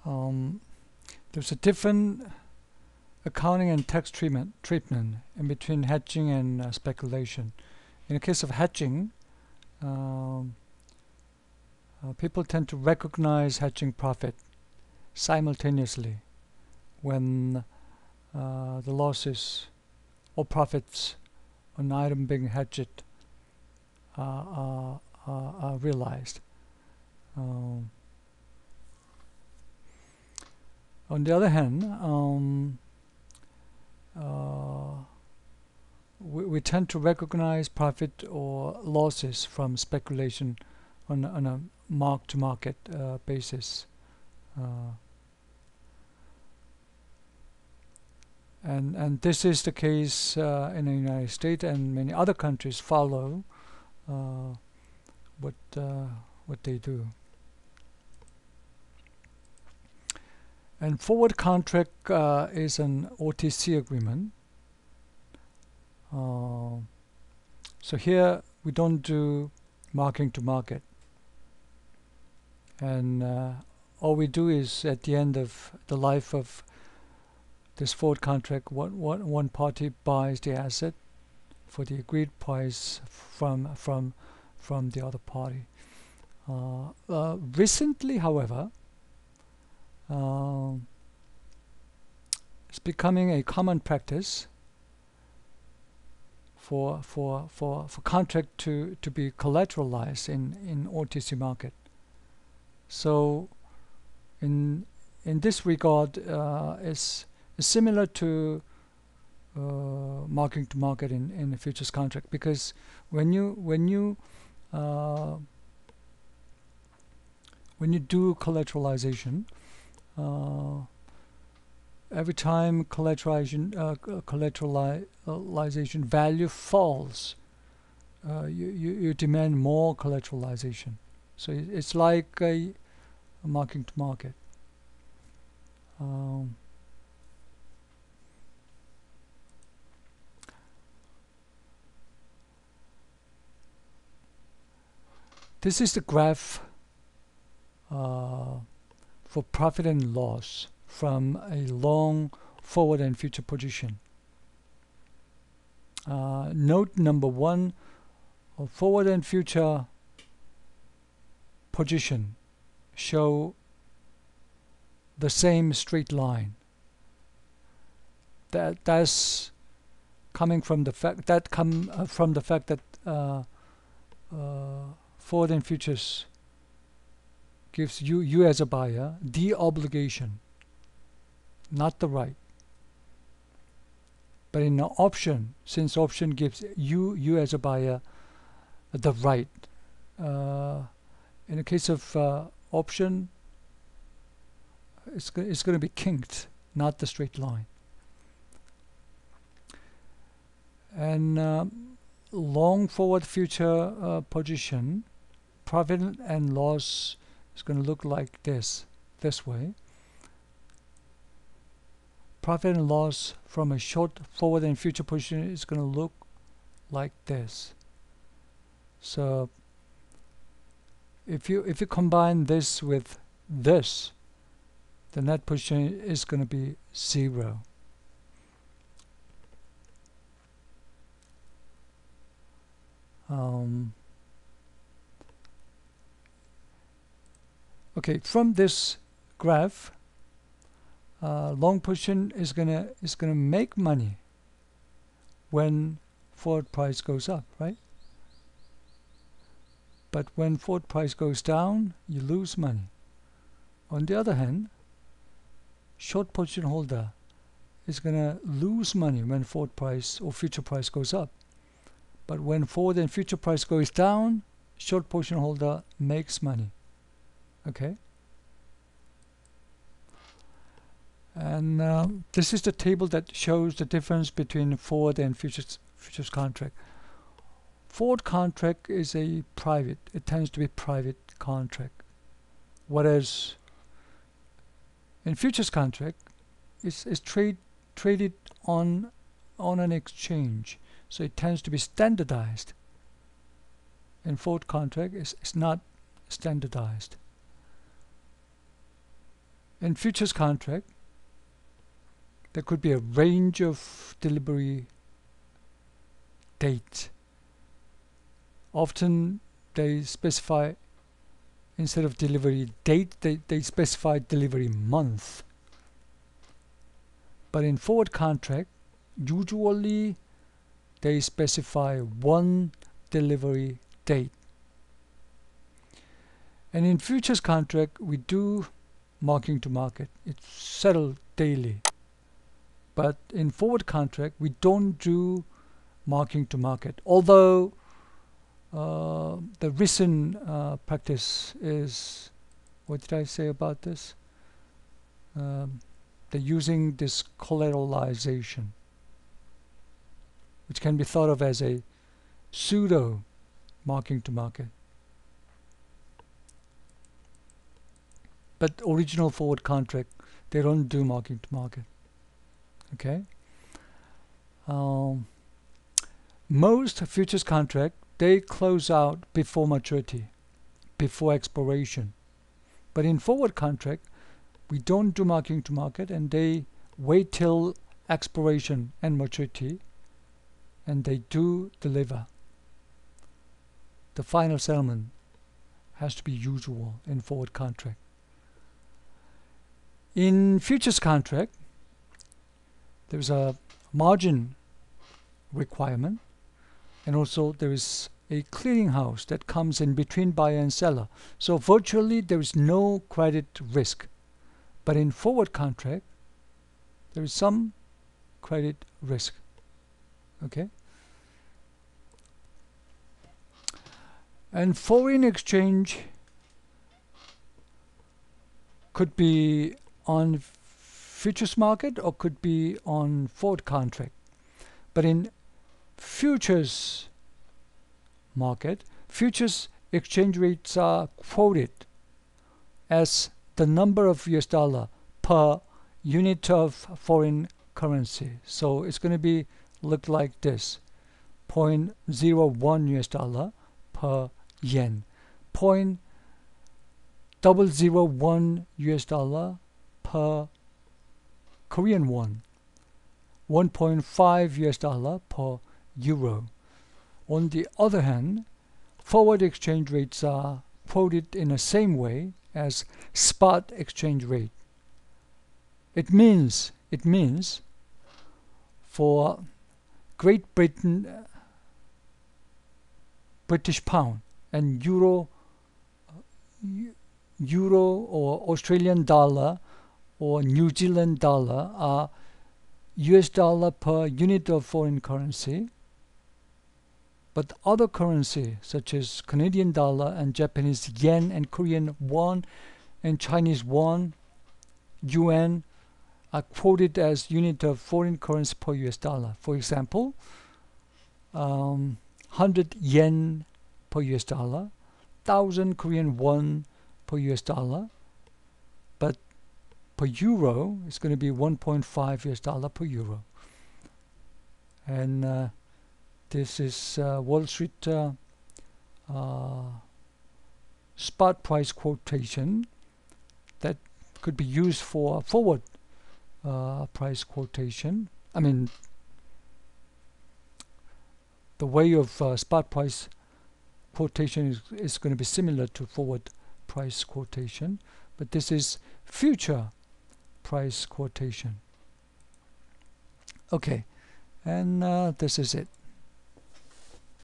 there's a different accounting and tax treatment in between hedging and speculation. In the case of hedging, people tend to recognize hedging profit simultaneously when the losses or profits on an item being hedged are realized. On the other hand, we tend to recognize profit or losses from speculation on a mark-to-market basis. And this is the case in the United States, and many other countries follow what they do. And forward contract is an OTC agreement. So here we don't do marking to market, and all we do is at the end of the life of this forward contract, one party buys the asset for the agreed price from the other party. Recently, however, it's becoming a common practice for contract to be collateralized in OTC market. So in this regard, it's similar to marking to market in the futures contract, because when you do collateralization, every time collateralization value falls, you demand more collateralization. So it's like a marking to market. This is the graph for profit and loss from a long forward and future position. Note number 1, forward and future position show the same straight line. That's coming from the fact that forward and futures gives you as a buyer the obligation, not the right. But in an option, since option gives you as a buyer the right, in the case of option, it's going to be kinked, not the straight line. And long forward future position, profit and loss is going to look like this way. Profit and loss from a short forward and future position is going to look like this. So if you combine this with this, the net position is going to be 0. Okay, from this graph, long position is gonna make money when forward price goes up, right? But when forward price goes down, you lose money. On the other hand, short position holder is gonna lose money when forward price or future price goes up. But when forward and future price goes down, short position holder makes money. Okay. And this is the table that shows the difference between forward and futures contract. Forward contract is a private. It tends to be private contract. Whereas in futures contract, it's traded on an exchange. So it tends to be standardized. In forward contract, it's not standardized. In futures contract, there could be a range of delivery dates. Often they specify, instead of delivery date, they specify delivery month. But in forward contract, usually they specify one delivery date. And in futures contract, we do marking to market. It's settled daily. But in forward contract, we don't do marking to market. Although the recent practice is, what did I say about this? They're using this collateralization, which can be thought of as a pseudo marking to market. But original forward contract, they don't do marking to market. Okay. Most futures contract, they close out before maturity, before expiration. But in forward contract, we don't do marking to market, and they wait till expiration and maturity, and they do deliver. The final settlement has to be usual in forward contract. In futures contract, there's a margin requirement, and also there is a clearinghouse that comes in between buyer and seller. So virtually there is no credit risk. But in forward contract, there is some credit risk. Okay? And foreign exchange could be on futures market or could be on forward contract. But in futures market, futures exchange rates are quoted as the number of US dollar per unit of foreign currency. So it's going to be look like this: 0.01 US dollar per yen, 0.001 US dollar per Korean won, 1.5 US dollar per euro. On the other hand, forward exchange rates are quoted in the same way as spot exchange rate. It means for Great Britain, British pound, and euro or Australian dollar or New Zealand dollar are US dollar per unit of foreign currency. But other currency such as Canadian dollar and Japanese yen and Korean won and Chinese won, yuan, are quoted as unit of foreign currency per US dollar. For example, 100 yen per US dollar, 1,000 Korean won per US dollar, but per euro it's going to be 1.5 US dollar per euro. And this is Wall Street spot price quotation that could be used for forward price quotation. I mean, the way of spot price quotation is going to be similar to forward price quotation, but this is future price quotation. Okay, and this is it.